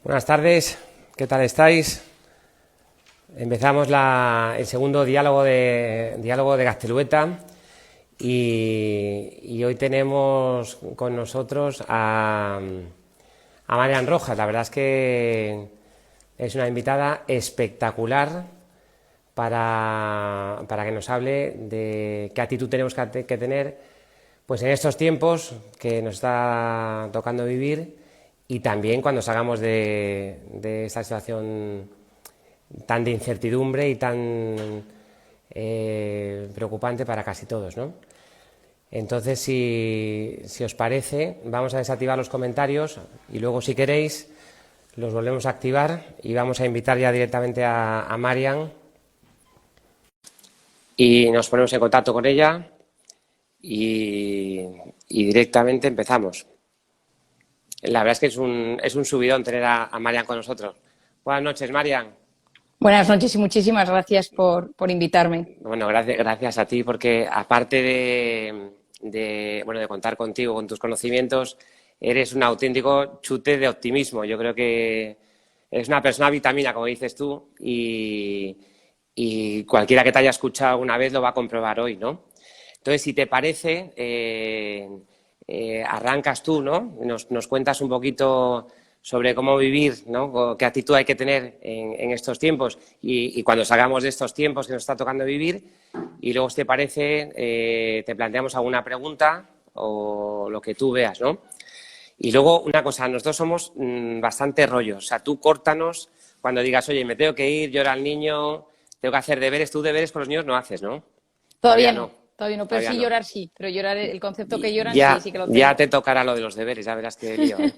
Buenas tardes, ¿qué tal estáis? Empezamos el segundo diálogo de Gaztelueta y hoy tenemos con nosotros a Marian Rojas. La verdad es que es una invitada espectacular para que nos hable de qué actitud tenemos que tener pues en estos tiempos que nos está tocando vivir. Y también cuando salgamos de esta situación tan de incertidumbre y tan preocupante para casi todos, ¿no? Entonces, si os parece, vamos a desactivar los comentarios y luego, si queréis, los volvemos a activar y vamos a invitar ya directamente a Marian y nos ponemos en contacto con ella y directamente empezamos. La verdad es que es un subidón tener a Marian con nosotros. Buenas noches, Marian. Buenas noches y muchísimas gracias por invitarme. Bueno, gracias a ti, porque aparte de contar contigo, con tus conocimientos, eres un auténtico chute de optimismo. Yo creo que eres una persona vitamina, como dices tú, y cualquiera que te haya escuchado alguna vez lo va a comprobar hoy, ¿no? Entonces, si te parece, arrancas tú, ¿no? Nos cuentas un poquito sobre cómo vivir, ¿no? Qué actitud hay que tener en estos tiempos y cuando salgamos de estos tiempos que nos está tocando vivir. Y luego, si te parece, te planteamos alguna pregunta o lo que tú veas, ¿no? Y luego, una cosa, nosotros somos bastante rollos. O sea, tú córtanos cuando digas, oye, me tengo que ir, llora el niño, tengo que hacer deberes. Tú deberes con los niños no haces, ¿no? Todavía no, pero Todavía sí no. llorar sí, pero llorar, el concepto que lloran sí que lo tengo. Ya te tocará lo de los deberes, ya verás qué lío, ¿eh?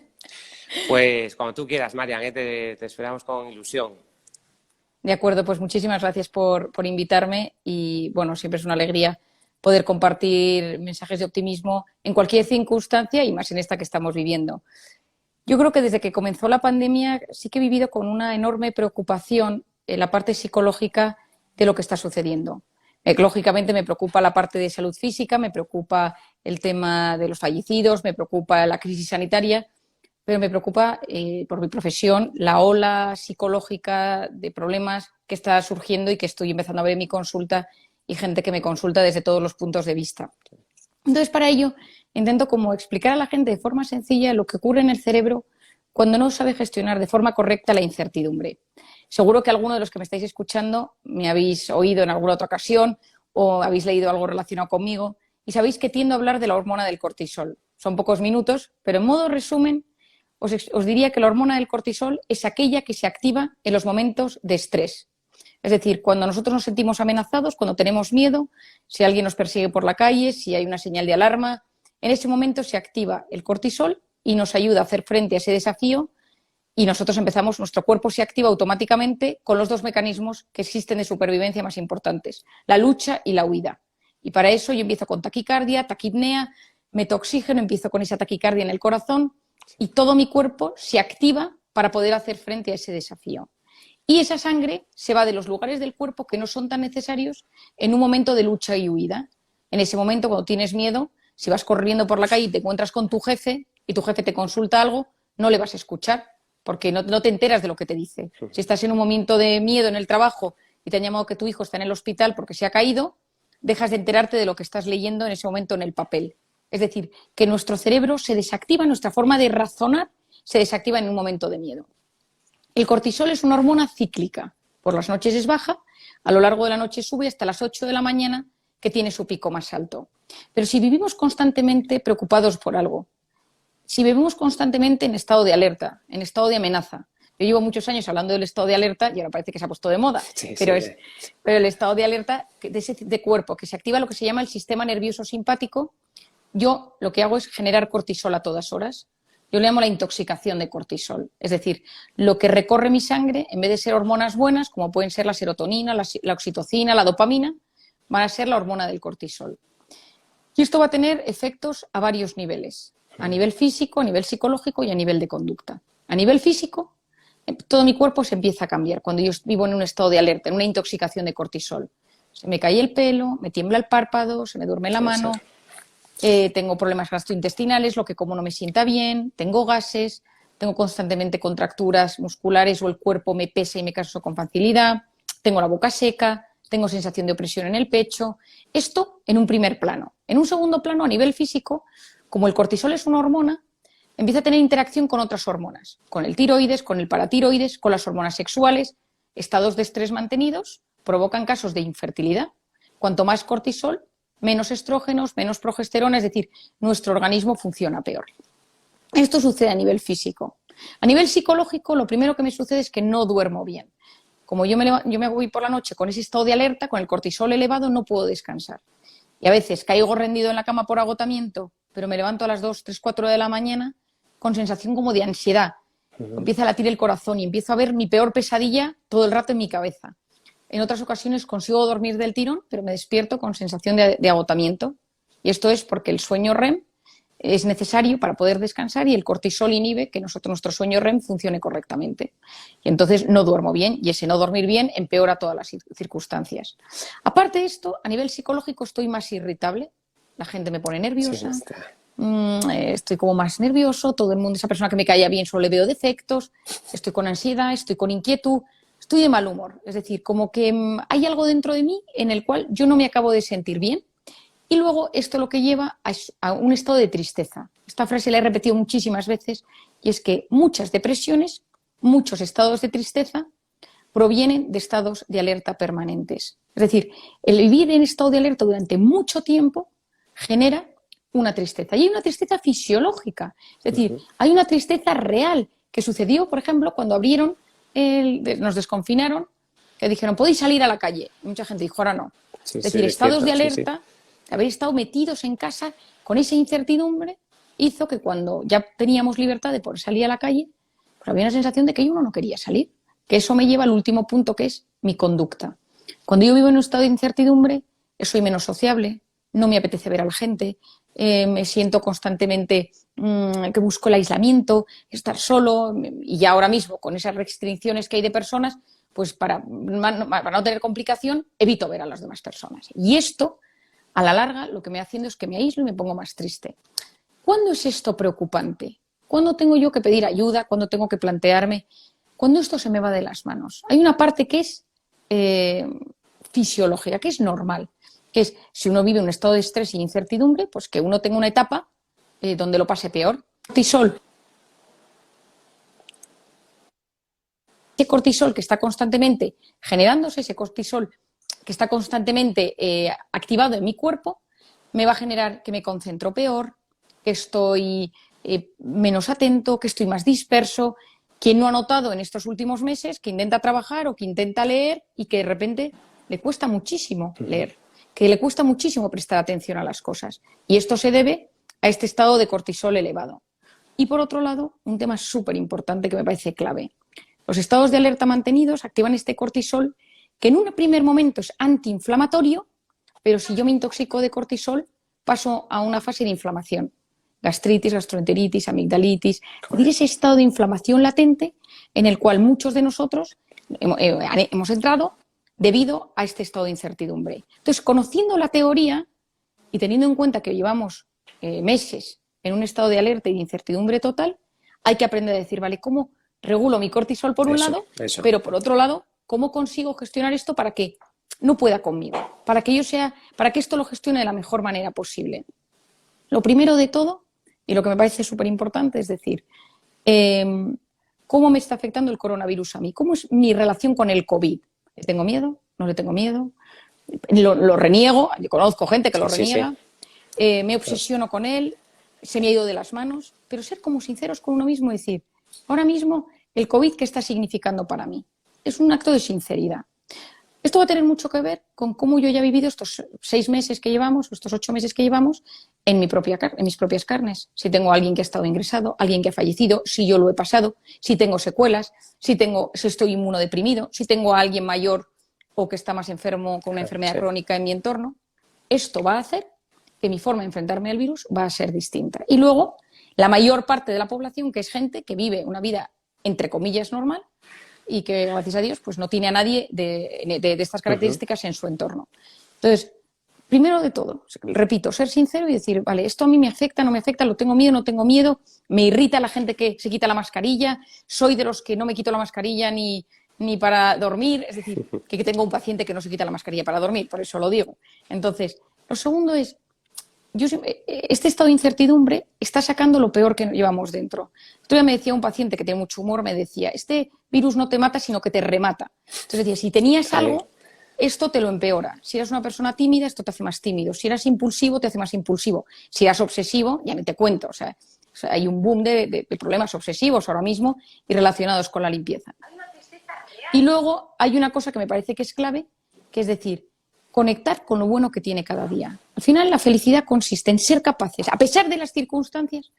Pues cuando tú quieras, Marian, te esperamos con ilusión. De acuerdo, pues muchísimas gracias por invitarme y bueno, siempre es una alegría poder compartir mensajes de optimismo en cualquier circunstancia y más en esta que estamos viviendo. Yo creo que desde que comenzó la pandemia sí que he vivido con una enorme preocupación en la parte psicológica de lo que está sucediendo. Lógicamente me preocupa la parte de salud física, me preocupa el tema de los fallecidos, me preocupa la crisis sanitaria, pero me preocupa, por mi profesión, la ola psicológica de problemas que está surgiendo y que estoy empezando a ver en mi consulta y gente que me consulta desde todos los puntos de vista. Entonces, para ello, intento como explicar a la gente de forma sencilla lo que ocurre en el cerebro cuando no sabe gestionar de forma correcta la incertidumbre. Seguro que alguno de los que me estáis escuchando me habéis oído en alguna otra ocasión o habéis leído algo relacionado conmigo y sabéis que tiendo a hablar de la hormona del cortisol. Son pocos minutos, pero en modo resumen os diría que la hormona del cortisol es aquella que se activa en los momentos de estrés. Es decir, cuando nosotros nos sentimos amenazados, cuando tenemos miedo, si alguien nos persigue por la calle, si hay una señal de alarma, en ese momento se activa el cortisol y nos ayuda a hacer frente a ese desafío y nuestro cuerpo se activa automáticamente con los dos mecanismos que existen de supervivencia más importantes, la lucha y la huida. Y para eso yo empiezo con taquicardia, taquipnea, meto oxígeno, empiezo con esa taquicardia en el corazón y todo mi cuerpo se activa para poder hacer frente a ese desafío. Y esa sangre se va de los lugares del cuerpo que no son tan necesarios en un momento de lucha y huida. En ese momento, cuando tienes miedo, si vas corriendo por la calle y te encuentras con tu jefe y tu jefe te consulta algo, no le vas a escuchar porque no te enteras de lo que te dice. Si estás en un momento de miedo en el trabajo y te han llamado que tu hijo está en el hospital porque se ha caído, dejas de enterarte de lo que estás leyendo en ese momento en el papel. Es decir, que nuestro cerebro se desactiva, nuestra forma de razonar se desactiva en un momento de miedo. El cortisol es una hormona cíclica. Por las noches es baja, a lo largo de la noche sube hasta las 8 de la mañana, que tiene su pico más alto. Pero si vivimos constantemente preocupados por algo, si vivimos constantemente en estado de alerta, en estado de amenaza, yo llevo muchos años hablando del estado de alerta y ahora parece que se ha puesto de moda, pero el estado de alerta de cuerpo, que se activa lo que se llama el sistema nervioso simpático, yo lo que hago es generar cortisol a todas horas. Yo le llamo la intoxicación de cortisol. Es decir, lo que recorre mi sangre, en vez de ser hormonas buenas, como pueden ser la serotonina, la oxitocina, la dopamina, van a ser la hormona del cortisol. Y esto va a tener efectos a varios niveles. A nivel físico, a nivel psicológico y a nivel de conducta. A nivel físico, todo mi cuerpo se empieza a cambiar cuando yo vivo en un estado de alerta, en una intoxicación de cortisol. Se me cae el pelo, me tiembla el párpado, se me duerme la mano. Tengo problemas gastrointestinales, lo que como no me sienta bien, tengo gases, tengo constantemente contracturas musculares o el cuerpo me pesa y me canso con facilidad, tengo la boca seca, tengo sensación de opresión en el pecho. Esto en un primer plano. En un segundo plano, a nivel físico, como el cortisol es una hormona, empieza a tener interacción con otras hormonas, con el tiroides, con el paratiroides, con las hormonas sexuales. Estados de estrés mantenidos provocan casos de infertilidad. Cuanto más cortisol, menos estrógenos, menos progesterona, es decir, nuestro organismo funciona peor. Esto sucede a nivel físico. A nivel psicológico, lo primero que me sucede es que no duermo bien. Como yo me voy por la noche con ese estado de alerta, con el cortisol elevado, no puedo descansar. Y a veces caigo rendido en la cama por agotamiento, pero me levanto a las 2, 3, 4 de la mañana con sensación como de ansiedad. Empieza a latir el corazón y empiezo a ver mi peor pesadilla todo el rato en mi cabeza. En otras ocasiones consigo dormir del tirón, pero me despierto con sensación de agotamiento. Y esto es porque el sueño REM es necesario para poder descansar y el cortisol inhibe que nuestro sueño REM funcione correctamente. Y entonces no duermo bien y ese no dormir bien empeora todas las circunstancias. Aparte de esto, a nivel psicológico estoy más irritable, la gente me pone nerviosa, estoy como más nervioso, todo el mundo, esa persona que me caía bien solo le veo defectos, estoy con ansiedad, estoy con inquietud, estoy de mal humor. Es decir, como que hay algo dentro de mí en el cual yo no me acabo de sentir bien. Y luego esto lo que lleva a un estado de tristeza. Esta frase la he repetido muchísimas veces y es que muchas depresiones, muchos estados de tristeza provienen de estados de alerta permanentes. Es decir, el vivir en estado de alerta durante mucho tiempo genera una tristeza. Y hay una tristeza fisiológica. Es decir, hay una tristeza real que sucedió, por ejemplo, cuando nos desconfinaron, que dijeron, podéis salir a la calle. Y mucha gente dijo, ahora no. Sí, es decir, estados de alerta... Sí. Haber estado metidos en casa con esa incertidumbre hizo que cuando ya teníamos libertad de poder salir a la calle, pues había una sensación de que uno no quería salir. Que eso me lleva al último punto, que es mi conducta. Cuando yo vivo en un estado de incertidumbre, soy menos sociable, no me apetece ver a la gente, me siento constantemente que busco el aislamiento, estar solo, y ya ahora mismo con esas restricciones que hay de personas, pues para no tener complicación, evito ver a las demás personas. Y esto, a la larga, lo que me va haciendo es que me aíslo y me pongo más triste. ¿Cuándo es esto preocupante? ¿Cuándo tengo yo que pedir ayuda? ¿Cuándo tengo que plantearme? Cuando esto se me va de las manos. Hay una parte que es fisiológica, que es normal, que es si uno vive un estado de estrés y incertidumbre, pues que uno tenga una etapa donde lo pase peor. Cortisol. Ese cortisol que está constantemente generándose, ese cortisol que está constantemente activado en mi cuerpo, me va a generar que me concentro peor, que estoy menos atento, que estoy más disperso. ¿Quién no ha notado en estos últimos meses que intenta trabajar o que intenta leer y que de repente le cuesta muchísimo leer, que le cuesta muchísimo prestar atención a las cosas? Y esto se debe a este estado de cortisol elevado. Y por otro lado, un tema súper importante que me parece clave. Los estados de alerta mantenidos activan este cortisol que en un primer momento es antiinflamatorio, pero si yo me intoxico de cortisol, paso a una fase de inflamación. Gastritis, gastroenteritis, amigdalitis, es decir, ese estado de inflamación latente en el cual muchos de nosotros hemos entrado debido a este estado de incertidumbre. Entonces, conociendo la teoría y teniendo en cuenta que llevamos meses en un estado de alerta y de incertidumbre total, hay que aprender a decir, vale, ¿cómo regulo mi cortisol por un lado, pero por otro lado, ¿cómo consigo gestionar esto para que no pueda conmigo? Para que esto lo gestione de la mejor manera posible. Lo primero de todo, y lo que me parece súper importante, es decir, ¿cómo me está afectando el coronavirus a mí? ¿Cómo es mi relación con el COVID? ¿Le tengo miedo? ¿No le tengo miedo? ¿Lo reniego? Yo conozco gente que lo reniega. Me obsesiono con él, se me ha ido de las manos. Pero ser como sinceros con uno mismo y decir, ahora mismo, el COVID, ¿qué está significando para mí? Es un acto de sinceridad. Esto va a tener mucho que ver con cómo yo ya he vivido estos 6 meses que llevamos, estos 8 meses que llevamos, en mis propias carnes. Si tengo a alguien que ha estado ingresado, alguien que ha fallecido, si yo lo he pasado, si tengo secuelas, si estoy inmunodeprimido, si tengo a alguien mayor o que está más enfermo con una enfermedad crónica en mi entorno. Esto va a hacer que mi forma de enfrentarme al virus va a ser distinta. Y luego, la mayor parte de la población, que es gente que vive una vida, entre comillas, normal, y que, gracias a Dios, pues no tiene a nadie de estas características en su entorno. Entonces, primero de todo, repito, ser sincero y decir, vale, esto a mí me afecta, no me afecta, lo tengo miedo, no tengo miedo, me irrita la gente que se quita la mascarilla, soy de los que no me quito la mascarilla ni para dormir, es decir, que tengo un paciente que no se quita la mascarilla para dormir, por eso lo digo. Entonces, lo segundo es, este estado de incertidumbre está sacando lo peor que llevamos dentro. Todavía me decía un paciente que tiene mucho humor, me decía, este virus no te mata, sino que te remata. Entonces decía, si tenías algo, esto te lo empeora. Si eres una persona tímida, esto te hace más tímido. Si eras impulsivo, te hace más impulsivo. Si eras obsesivo, ya ni te cuento. O sea, hay un boom de problemas obsesivos ahora mismo y relacionados con la limpieza. Y luego hay una cosa que me parece que es clave, que es decir, conectar con lo bueno que tiene cada día. Al final, la felicidad consiste en ser capaces, a pesar de las circunstancias,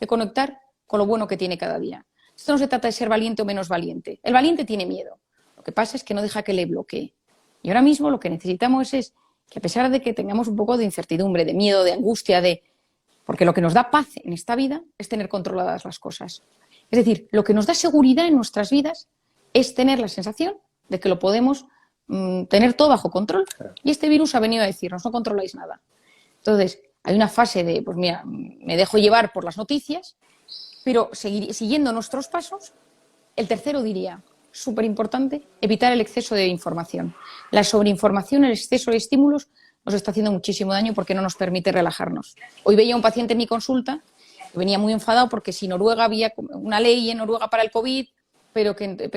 de conectar con lo bueno que tiene cada día. Esto no se trata de ser valiente o menos valiente. El valiente tiene miedo. Lo que pasa es que no deja que le bloquee. Y ahora mismo lo que necesitamos es que, a pesar de que tengamos un poco de incertidumbre, de miedo, de angustia, porque lo que nos da paz en esta vida es tener controladas las cosas. Es decir, lo que nos da seguridad en nuestras vidas es tener la sensación de que lo podemos tener todo bajo control. Y este virus ha venido a decirnos, no controláis nada. Entonces, hay una fase de, pues mira, me dejo llevar por las noticias, pero siguiendo nuestros pasos. El tercero diría, súper importante, evitar el exceso de información. La sobreinformación, el exceso de estímulos nos está haciendo muchísimo daño porque no nos permite relajarnos. Hoy veía a un paciente en mi consulta que venía muy enfadado porque si Noruega había una ley en Noruega para el COVID, pero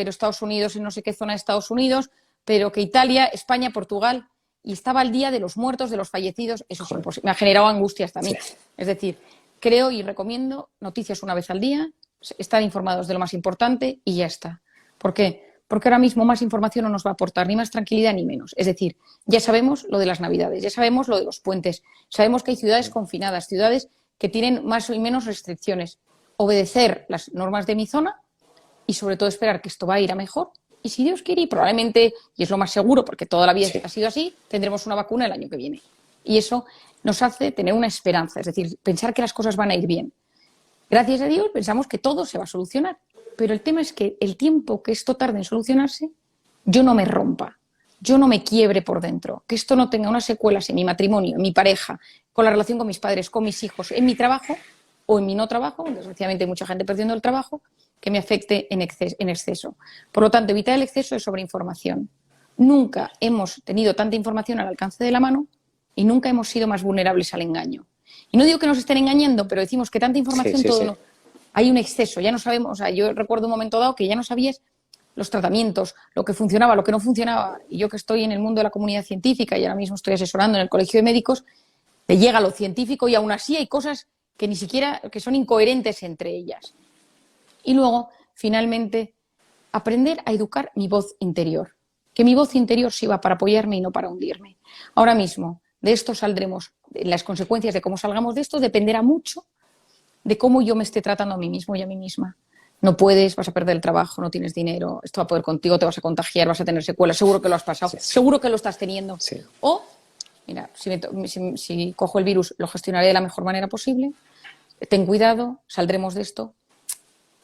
Estados Unidos en no sé qué zona de Estados Unidos, pero que Italia, España, Portugal, y estaba al día de los muertos, de los fallecidos, eso es imposible. Me ha generado angustias también. Sí. Es decir, creo y recomiendo noticias una vez al día, estar informados de lo más importante y ya está. ¿Por qué? Porque ahora mismo más información no nos va a aportar ni más tranquilidad ni menos. Es decir, ya sabemos lo de las Navidades, ya sabemos lo de los puentes, sabemos que hay ciudades confinadas, ciudades que tienen más y menos restricciones. Obedecer las normas de mi zona y sobre todo esperar que esto va a ir a mejor. Y si Dios quiere, y probablemente, y es lo más seguro, porque toda la vida ha sido así, tendremos una vacuna el año que viene. Y eso nos hace tener una esperanza, es decir, pensar que las cosas van a ir bien. Gracias a Dios pensamos que todo se va a solucionar. Pero el tema es que el tiempo que esto tarde en solucionarse, yo no me rompa, yo no me quiebre por dentro, que esto no tenga unas secuelas en mi matrimonio, en mi pareja, con la relación con mis padres, con mis hijos, en mi trabajo o en mi no trabajo, desgraciadamente hay mucha gente perdiendo el trabajo, que me afecte en exceso. Por lo tanto, evitar el exceso de sobreinformación. Nunca hemos tenido tanta información al alcance de la mano y nunca hemos sido más vulnerables al engaño. Y no digo que nos estén engañando, pero decimos que tanta información hay un exceso, ya no sabemos. O sea, yo recuerdo un momento dado que ya no sabías los tratamientos, lo que funcionaba, lo que no funcionaba. Y yo que estoy en el mundo de la comunidad científica y ahora mismo estoy asesorando en el Colegio de Médicos, te llega lo científico y aún así hay cosas que ni siquiera, que son incoherentes entre ellas. Y luego, finalmente, aprender a educar mi voz interior. Que mi voz interior sirva para apoyarme y no para hundirme. Ahora mismo, de esto saldremos, las consecuencias de cómo salgamos de esto dependerá mucho de cómo yo me esté tratando a mí mismo y a mí misma. No puedes, vas a perder el trabajo, no tienes dinero, esto va a poder contigo, te vas a contagiar, vas a tener secuelas, seguro que lo has pasado, seguro que lo estás teniendo. Sí. O, mira, si cojo el virus, lo gestionaré de la mejor manera posible, ten cuidado, saldremos de esto.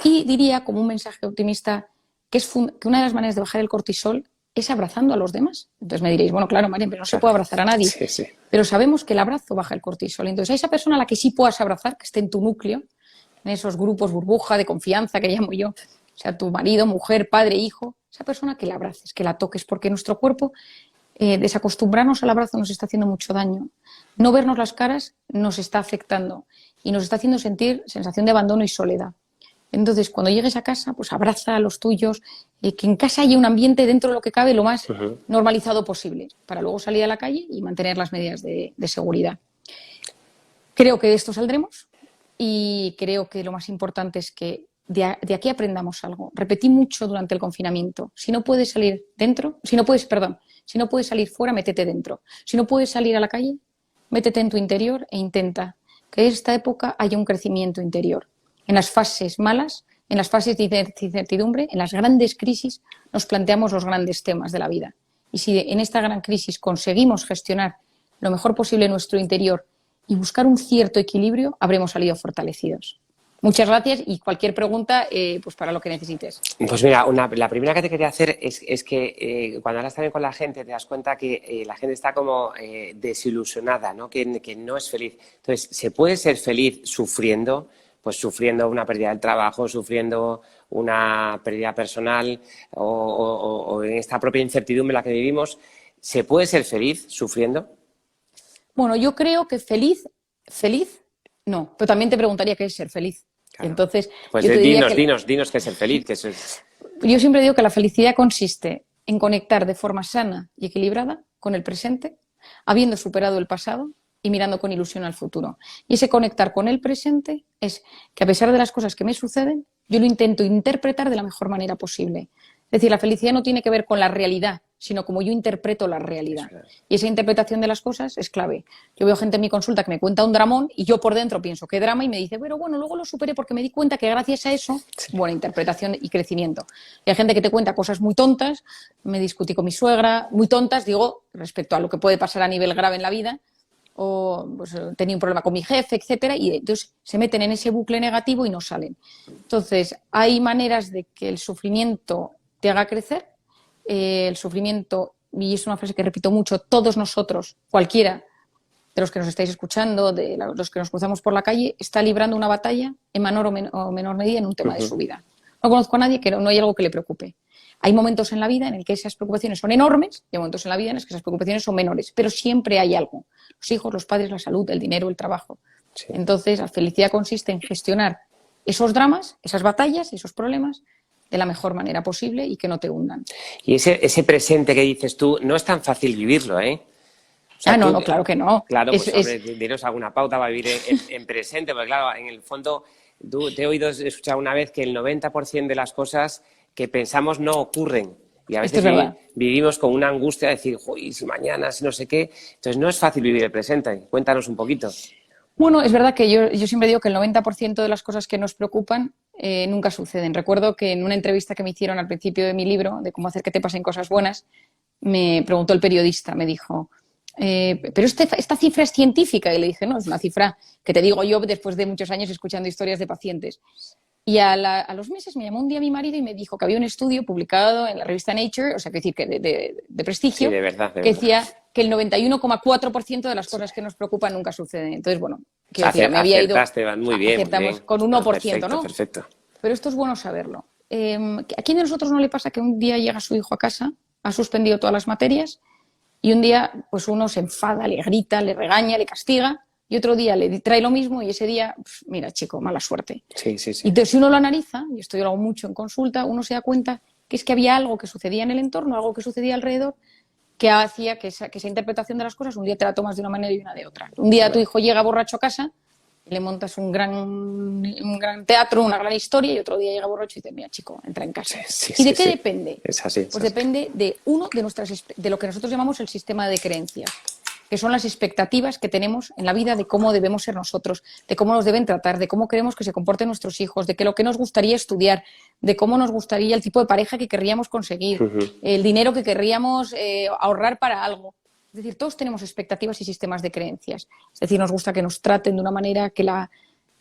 Y diría, como un mensaje optimista, que una de las maneras de bajar el cortisol es abrazando a los demás. Entonces me diréis, bueno, claro, María, pero no se puede abrazar a nadie. Sí, sí. Pero sabemos que el abrazo baja el cortisol. Entonces a esa persona a la que sí puedas abrazar, que esté en tu núcleo, en esos grupos burbuja de confianza que llamo yo, o sea, tu marido, mujer, padre, hijo, esa persona que la abraces, que la toques, porque nuestro cuerpo, desacostumbrarnos al abrazo nos está haciendo mucho daño. No vernos las caras nos está afectando y nos está haciendo sentir sensación de abandono y soledad. Entonces, cuando llegues a casa, pues abraza a los tuyos, que en casa haya un ambiente dentro de lo que cabe lo más normalizado posible, para luego salir a la calle y mantener las medidas de seguridad. Creo que de esto saldremos y creo que lo más importante es que de aquí aprendamos algo. Repetí mucho durante el confinamiento. Si no puedes salir fuera, métete dentro. Si no puedes salir a la calle, métete en tu interior e intenta que en esta época haya un crecimiento interior. En las fases malas, en las fases de incertidumbre, en las grandes crisis, nos planteamos los grandes temas de la vida. Y si en esta gran crisis conseguimos gestionar lo mejor posible nuestro interior y buscar un cierto equilibrio, habremos salido fortalecidos. Muchas gracias y cualquier pregunta, pues para lo que necesites. Pues mira, la primera que te quería hacer es que cuando hablas también con la gente te das cuenta que la gente está como desilusionada, ¿no? Que no es feliz. Entonces, ¿se puede ser feliz sufriendo? Pues sufriendo una pérdida del trabajo, sufriendo una pérdida personal o en esta propia incertidumbre en la que vivimos. ¿Se puede ser feliz sufriendo? Bueno, yo creo que feliz, no, pero también te preguntaría qué es ser feliz. Claro. Entonces, pues yo te diría dinos qué es ser feliz. Yo siempre digo que la felicidad consiste en conectar de forma sana y equilibrada con el presente, habiendo superado el pasado y mirando con ilusión al futuro. Y ese conectar con el presente es que a pesar de las cosas que me suceden, yo lo intento interpretar de la mejor manera posible. Es decir, la felicidad no tiene que ver con la realidad, sino como yo interpreto la realidad. Y esa interpretación de las cosas es clave. Yo veo gente en mi consulta que me cuenta un dramón y yo por dentro pienso, ¿qué drama? Y me dice, bueno, luego lo superé porque me di cuenta que gracias a eso, buena interpretación y crecimiento. Y hay gente que te cuenta cosas muy tontas, me discutí con mi suegra, muy tontas, digo, respecto a lo que puede pasar a nivel grave en la vida, o pues, tenía un problema con mi jefe, etcétera, y entonces se meten en ese bucle negativo y no salen. Entonces, hay maneras de que el sufrimiento te haga crecer. El sufrimiento, y es una frase que repito mucho, todos nosotros, cualquiera de los que nos estáis escuchando, de los que nos cruzamos por la calle, está librando una batalla en menor o menor medida en un tema de su vida. No conozco a nadie que no hay algo que le preocupe. Hay momentos en la vida en el que esas preocupaciones son enormes y hay momentos en la vida en los que esas preocupaciones son menores, pero siempre hay algo. Los hijos, los padres, la salud, el dinero, el trabajo. Sí. Entonces, la felicidad consiste en gestionar esos dramas, esas batallas, esos problemas de la mejor manera posible y que no te hundan. Y ese presente que dices tú, no es tan fácil vivirlo, ¿eh? O sea, no, claro que no. Claro, pues dinos alguna pauta para vivir en presente, porque claro, en el fondo te he escuchado una vez que el 90% de las cosas que pensamos no ocurren. Y a veces vivimos con una angustia de decir, uy, si mañana, si no sé qué. Entonces no es fácil vivir el presente. Cuéntanos un poquito. Bueno, es verdad que yo siempre digo que el 90% de las cosas que nos preocupan nunca suceden. Recuerdo que en una entrevista que me hicieron al principio de mi libro, de cómo hacer que te pasen cosas buenas, me preguntó el periodista, me dijo, pero esta cifra es científica. Y le dije, no, es una cifra que te digo yo después de muchos años escuchando historias de pacientes. Y a los meses me llamó un día mi marido y me dijo que había un estudio publicado en la revista Nature, o sea, que decir que de prestigio, sí, de verdad, que decía que el 91,4% de las cosas que nos preocupan nunca suceden. Entonces, bueno, quiero decir, me había ido... Muy bien, acertamos muy bien. con un 1%, Perfecto, ¿no? Perfecto. Pero esto es bueno saberlo. ¿A quién de nosotros no le pasa que un día llega su hijo a casa, ha suspendido todas las materias y un día pues uno se enfada, le grita, le regaña, le castiga y otro día le trae lo mismo y ese día, pues, mira, chico, mala suerte. Sí. Y entonces si uno lo analiza, y esto yo lo hago mucho en consulta, uno se da cuenta que es que había algo que sucedía en el entorno, algo que sucedía alrededor, que hacía que esa interpretación de las cosas un día te la tomas de una manera y una de otra. Un día tu hijo llega borracho a casa y le montas un gran teatro, una gran historia, y otro día llega borracho y dice, mira, chico, entra en casa. ¿Y de qué depende? Es así. Pues depende de de lo que nosotros llamamos el sistema de creencias, que son las expectativas que tenemos en la vida de cómo debemos ser nosotros, de cómo nos deben tratar, de cómo queremos que se comporten nuestros hijos, de lo que nos gustaría estudiar, de cómo nos gustaría el tipo de pareja que querríamos conseguir, el dinero que querríamos ahorrar para algo. Es decir, todos tenemos expectativas y sistemas de creencias. Es decir, nos gusta que nos traten de una manera que la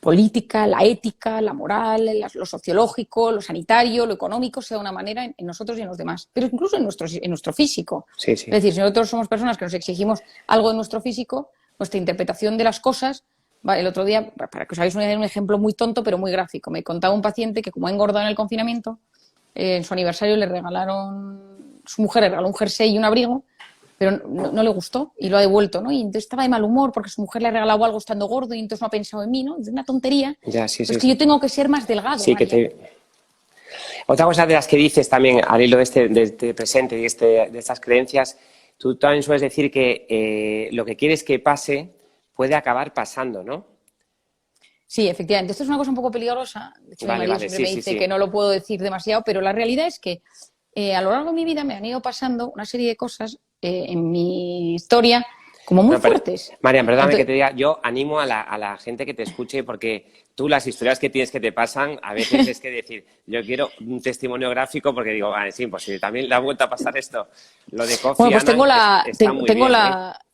política, la ética, la moral, lo sociológico, lo sanitario, lo económico sea una manera en nosotros y en los demás, pero incluso en nuestro físico. Sí. Es decir, si nosotros somos personas que nos exigimos algo de nuestro físico, nuestra interpretación de las cosas, el otro día, para que os hagáis un ejemplo muy tonto pero muy gráfico, me contaba un paciente que como ha engordado en el confinamiento, en su aniversario su mujer le regaló un jersey y un abrigo, pero no le gustó y lo ha devuelto, ¿no? Y entonces estaba de mal humor porque su mujer le ha regalado algo estando gordo y entonces no ha pensado en mí, ¿no? Es una tontería. Es que yo tengo que ser más delgado. Sí, Otra cosa de las que dices también, al hilo de este presente y de estas creencias, tú también sueles decir que lo que quieres que pase puede acabar pasando, ¿no? Sí, efectivamente. Esto es una cosa un poco peligrosa. De hecho, mi marido siempre me dice que no lo puedo decir demasiado, pero la realidad es que a lo largo de mi vida me han ido pasando una serie de cosas en mi historia como muy fuertes. Marian, perdóname que te diga, yo animo a la gente que te escuche porque tú las historias que tienes que te pasan, a veces es que decir, yo quiero un testimonio gráfico porque digo, vale, es imposible, también le ha vuelto a pasar esto. Lo de Kofi Annan está muy bien,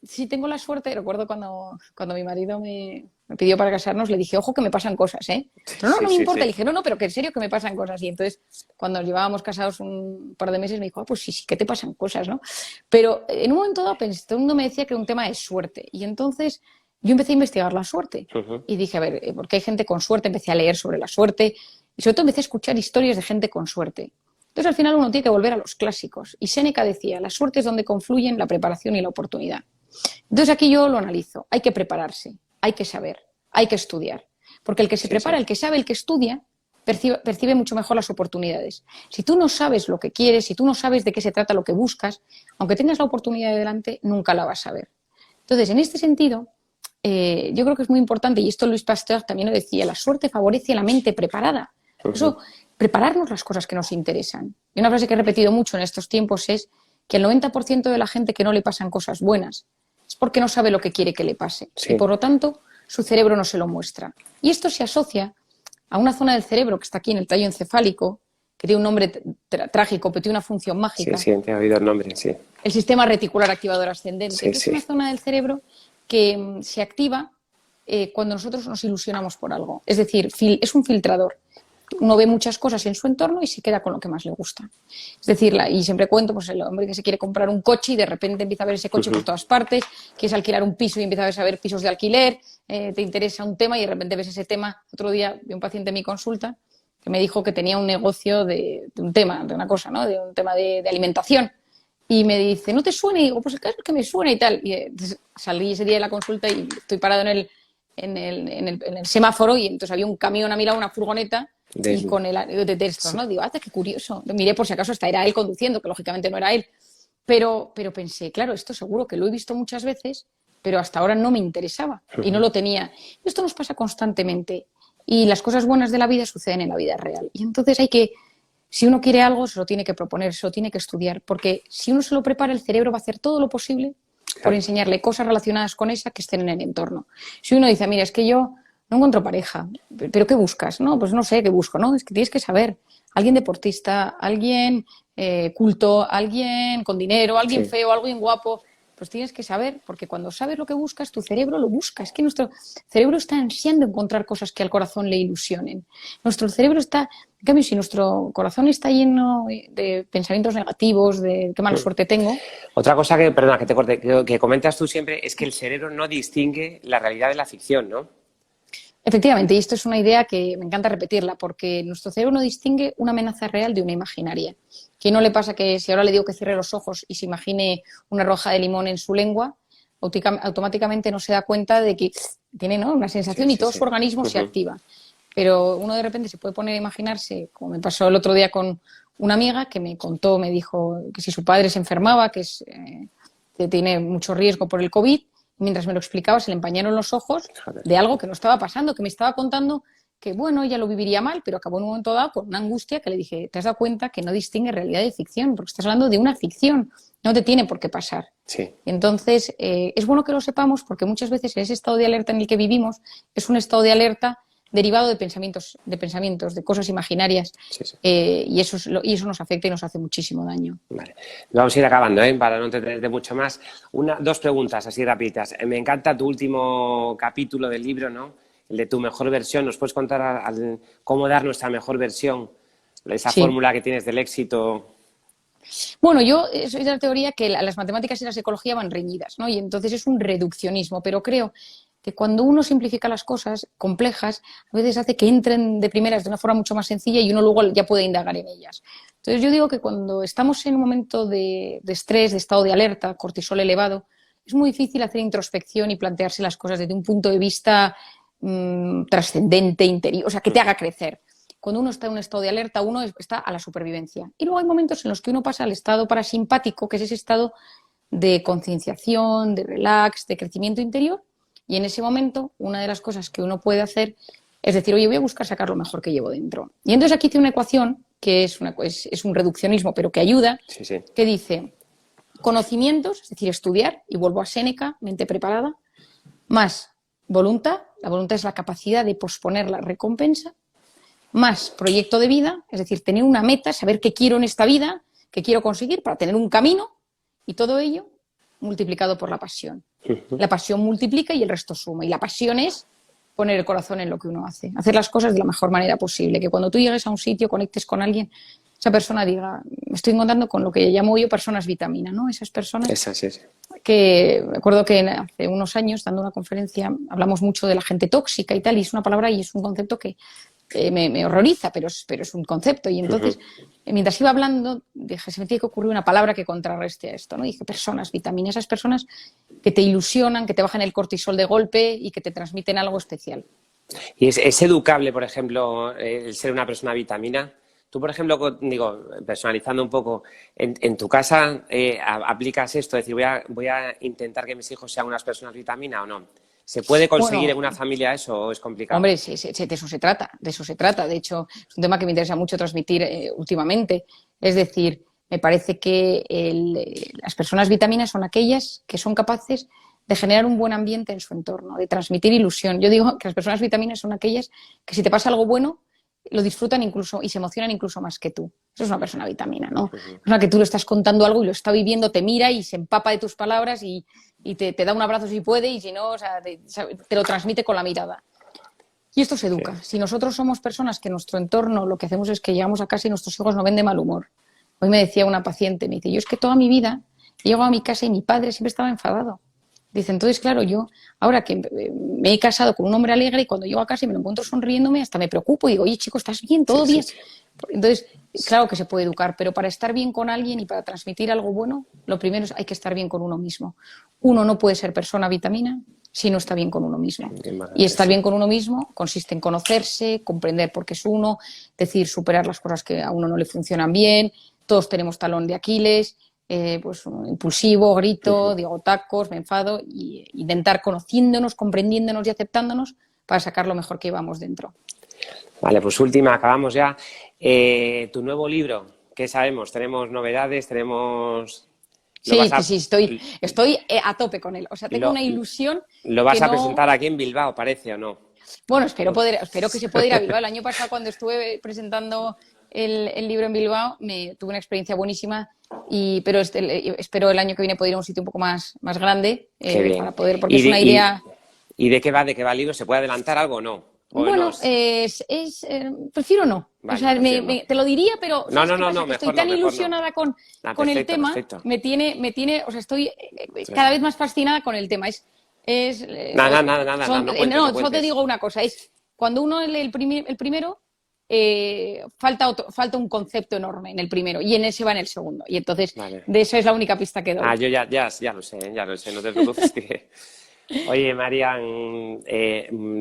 sí, tengo la suerte, recuerdo cuando mi marido me me pidió para casarnos, le dije, ojo que me pasan cosas, ¿eh? Pero no me importa. Le dije, no, pero que en serio que me pasan cosas. Y entonces, cuando nos llevábamos casados un par de meses, me dijo, pues sí, que te pasan cosas, ¿no? Pero en un momento dado, todo el mundo me decía que era un tema de suerte. Y entonces yo empecé a investigar la suerte. Y dije, a ver, ¿por qué hay gente con suerte? Empecé a leer sobre la suerte. Y sobre todo empecé a escuchar historias de gente con suerte. Entonces, al final uno tiene que volver a los clásicos. Y Séneca decía, la suerte es donde confluyen la preparación y la oportunidad. Entonces, aquí yo lo analizo. Hay que prepararse, hay que saber, hay que estudiar. Porque el que se prepara, el que sabe, el que estudia, percibe mucho mejor las oportunidades. Si tú no sabes lo que quieres, si tú no sabes de qué se trata lo que buscas, aunque tengas la oportunidad de delante, nunca la vas a ver. Entonces, en este sentido, yo creo que es muy importante, y esto Louis Pasteur también lo decía, la suerte favorece a la mente preparada. Eso, prepararnos las cosas que nos interesan. Y una frase que he repetido mucho en estos tiempos es que el 90% de la gente que no le pasan cosas buenas es porque no sabe lo que quiere que le pase. Y por lo tanto, su cerebro no se lo muestra. Y esto se asocia a una zona del cerebro que está aquí en el tallo encefálico, que tiene un nombre trágico, pero tiene una función mágica. Sí, te he oído el nombre, sí. El sistema reticular activador ascendente. Es una zona del cerebro que se activa cuando nosotros nos ilusionamos por algo. Es decir, es un filtrador. Uno ve muchas cosas en su entorno y se queda con lo que más le gusta. Es decir, y siempre cuento, pues el hombre que se quiere comprar un coche y de repente empieza a ver ese coche por todas partes, quieres alquilar un piso y empiezas a ver pisos de alquiler, te interesa un tema y de repente ves ese tema. Otro día vi un paciente en mi consulta que me dijo que tenía un negocio de un tema, de una cosa, ¿no? De un tema de alimentación. Y me dice, ¿no te suena? Y digo, pues claro que me suena y tal. Y entonces salí ese día de la consulta y estoy parado en el semáforo y entonces había un camión a mi lado, una furgoneta, y con el de estos, ¿no? Digo, qué curioso. Miré por si acaso hasta era él conduciendo, que lógicamente no era él. Pero pensé, claro, esto seguro que lo he visto muchas veces, pero hasta ahora no me interesaba y no lo tenía. Esto nos pasa constantemente y las cosas buenas de la vida suceden en la vida real. Y entonces si uno quiere algo, se lo tiene que proponer, se lo tiene que estudiar, porque si uno se lo prepara, el cerebro va a hacer todo lo posible por enseñarle cosas relacionadas con esa que estén en el entorno. Si uno dice, mira, es que yo no encuentro pareja, ¿pero qué buscas? No, pues no sé qué busco, ¿no? Es que tienes que saber. Alguien deportista, alguien culto, alguien con dinero, alguien feo, alguien guapo. Pues tienes que saber, porque cuando sabes lo que buscas, tu cerebro lo busca. Es que nuestro cerebro está ansiando encontrar cosas que al corazón le ilusionen. Nuestro cerebro está... En cambio, si nuestro corazón está lleno de pensamientos negativos, de qué mala suerte tengo... Otra cosa que, perdona, que te corte, que comentas tú siempre es que el cerebro no distingue la realidad de la ficción, ¿no? Efectivamente, y esto es una idea que me encanta repetirla, porque nuestro cerebro no distingue una amenaza real de una imaginaria. ¿Qué no le pasa que si ahora le digo que cierre los ojos y se imagine una roja de limón en su lengua, automáticamente no se da cuenta de que tiene, ¿no?, una sensación y todo su organismo se activa? Pero uno de repente se puede poner a imaginarse, como me pasó el otro día con una amiga que me contó, me dijo que si su padre se enfermaba, que tiene mucho riesgo por el COVID. Mientras me lo explicaba, se le empañaron los ojos de algo que no estaba pasando, que me estaba contando que, bueno, ella lo viviría mal, pero acabó en un momento dado con una angustia que le dije, ¿te has dado cuenta que no distingue realidad de ficción? Porque estás hablando de una ficción, no te tiene por qué pasar. Sí. Entonces, es bueno que lo sepamos porque muchas veces ese estado de alerta en el que vivimos es un estado de alerta derivado de pensamientos, de cosas imaginarias, y eso nos afecta y nos hace muchísimo daño. Vale. Vamos a ir acabando, para no entretenerte mucho más. Dos preguntas así rapiditas. Me encanta tu último capítulo del libro, ¿no? El de tu mejor versión. ¿Nos puedes contar cómo dar nuestra mejor versión? Esa fórmula que tienes del éxito. Bueno, yo soy de la teoría que las matemáticas y la psicología van reñidas, ¿no? Y entonces es un reduccionismo, pero creo que cuando uno simplifica las cosas complejas, a veces hace que entren de primeras de una forma mucho más sencilla y uno luego ya puede indagar en ellas. Entonces yo digo que cuando estamos en un momento de estrés, de estado de alerta, cortisol elevado, es muy difícil hacer introspección y plantearse las cosas desde un punto de vista trascendente, interior, o sea, que te haga crecer. Cuando uno está en un estado de alerta, uno está a la supervivencia. Y luego hay momentos en los que uno pasa al estado parasimpático, que es ese estado de concienciación, de relax, de crecimiento interior. Y en ese momento, una de las cosas que uno puede hacer es decir, oye, voy a buscar sacar lo mejor que llevo dentro. Y entonces aquí hice una ecuación que es un reduccionismo, pero que ayuda, que dice conocimientos, es decir, estudiar, y vuelvo a Séneca, mente preparada, más voluntad, la voluntad es la capacidad de posponer la recompensa, más proyecto de vida, es decir, tener una meta, saber qué quiero en esta vida, qué quiero conseguir para tener un camino, y todo ello multiplicado por la pasión. La pasión multiplica y el resto suma. Y la pasión es poner el corazón en lo que uno hace, hacer las cosas de la mejor manera posible, que cuando tú llegues a un sitio, conectes con alguien, esa persona diga, me estoy encontrando con lo que llamo yo personas vitamina, ¿no? Esas personas Sí. que, me acuerdo que hace unos años, dando una conferencia, hablamos mucho de la gente tóxica y tal, y es una palabra y es un concepto que me horroriza, pero es un concepto. Y entonces, mientras iba hablando, dije, se me tiene que ocurrir una palabra que contrarreste a esto, ¿no? Dije, personas, vitamina, esas personas que te ilusionan, que te bajan el cortisol de golpe y que te transmiten algo especial. ¿Y es educable, por ejemplo, el ser una persona vitamina? Tú, por ejemplo, digo, personalizando un poco, en tu casa aplicas esto, es decir, voy a intentar que mis hijos sean unas personas vitamina o no. ¿Se puede conseguir Bueno, en una familia eso o es complicado? hombre, sí, de eso se trata, de eso se trata. De hecho, es un tema que me interesa mucho transmitir últimamente. Es decir, me parece que las personas vitaminas son aquellas que son capaces de generar un buen ambiente en su entorno, de transmitir ilusión. Yo digo que las personas vitaminas son aquellas que si te pasa algo bueno, lo disfrutan incluso y se emocionan incluso más que tú. Eso es una persona vitamina, ¿no? Es una que tú le estás contando algo y lo está viviendo, te mira y se empapa de tus palabras y te da un abrazo si puede y si no, o sea, te lo transmite con la mirada. Y esto se educa. Sí. Si nosotros somos personas que en nuestro entorno lo que hacemos es que llegamos a casa y nuestros hijos no ven de mal humor. Hoy me decía una paciente, me dice, yo es que toda mi vida llego a mi casa y mi padre siempre estaba enfadado. Dice, entonces, claro, yo ahora que me he casado con un hombre alegre y cuando llego a casa y me lo encuentro sonriéndome, hasta me preocupo y digo, oye, chico, ¿estás bien? ¿Todo bien? Sí. Entonces, claro que se puede educar, pero para estar bien con alguien y para transmitir algo bueno, lo primero es hay que estar bien con uno mismo. Uno no puede ser persona vitamina si no está bien con uno mismo. Y estar bien con uno mismo consiste en conocerse, comprender por qué es uno, decir, superar las cosas que a uno no le funcionan bien. Todos tenemos talón de Aquiles, pues impulsivo, grito, digo tacos, me enfado, y intentar conociéndonos, comprendiéndonos y aceptándonos para sacar lo mejor que llevamos dentro. Vale, pues última, acabamos ya. Tu nuevo libro, ¿qué sabemos? ¿Tenemos novedades? ¿Tenemos...? Sí, estoy a tope con él. O sea, tengo una ilusión ¿Lo que vas a no... presentar aquí en Bilbao, parece, o no? Bueno, espero que se pueda ir a Bilbao. El año pasado, cuando estuve presentando el libro en Bilbao, tuve una experiencia buenísima, pero espero el año que viene poder ir a un sitio un poco más grande Qué bien. para poder, porque es una idea... ¿Y de qué va? ¿De qué va el libro? ¿Se puede adelantar algo o no? Bueno, prefiero no. Vale, O sea, prefiero no. te lo diría, pero No, ¿sabes qué pasa? no, Que estoy mejor no, tan mejor no. ilusionada con el Perfecto, tema, perfecto. me tiene, o sea, estoy cada vez más fascinada con el tema. Nada, no cuentes, no Solo te cuentes. digo una cosa, es cuando uno lee el primero, falta un concepto enorme en el primero y en ese va en el segundo. Y entonces, Vale. de eso es la única pista que doy. Yo ya lo sé, no te preocupes. Oye, Marian,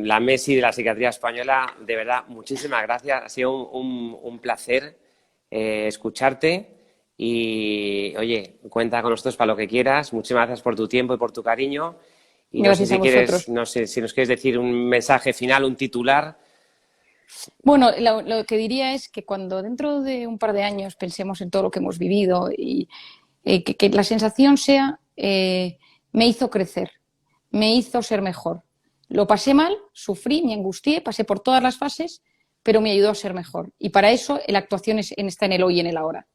la Messi de la psiquiatría española, de verdad, muchísimas gracias. Ha sido un placer escucharte y, oye, cuenta con nosotros para lo que quieras. Muchísimas gracias por tu tiempo y por tu cariño. Y Gracias a vosotros. no sé si nos quieres decir un mensaje final, un titular. Bueno, lo que diría es que cuando dentro de un par de años pensemos en todo lo que hemos vivido y que la sensación sea me hizo crecer, me hizo ser mejor. Lo pasé mal, sufrí, me angustié, pasé por todas las fases, pero me ayudó a ser mejor. Y para eso la actuación está en el hoy y en el ahora.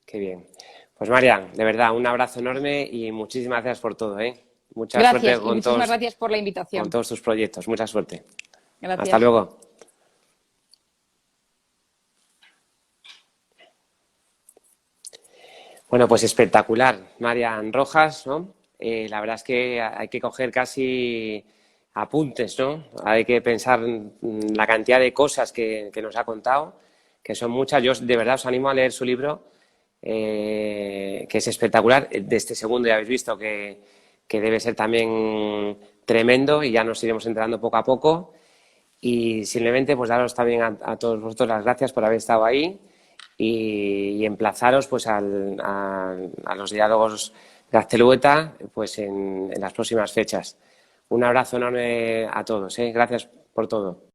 Qué bien. Pues Marian, de verdad, un abrazo enorme y muchísimas gracias por todo, ¿eh? Mucha suerte Gracias y muchísimas gracias por la con invitación. todos tus proyectos. Mucha suerte. Gracias. Hasta luego. Bueno, pues espectacular, Marian Rojas, ¿no? La verdad es que hay que coger casi apuntes, ¿no? Hay que pensar la cantidad de cosas que nos ha contado, que son muchas. Yo de verdad os animo a leer su libro, que es espectacular. De este segundo ya habéis visto que debe ser también tremendo y ya nos iremos enterando poco a poco. Y simplemente pues daros también a todos vosotros las gracias por haber estado ahí y emplazaros pues a los diálogos Gaztelueta pues en las próximas fechas. Un abrazo enorme a todos, ¿eh? Gracias por todo.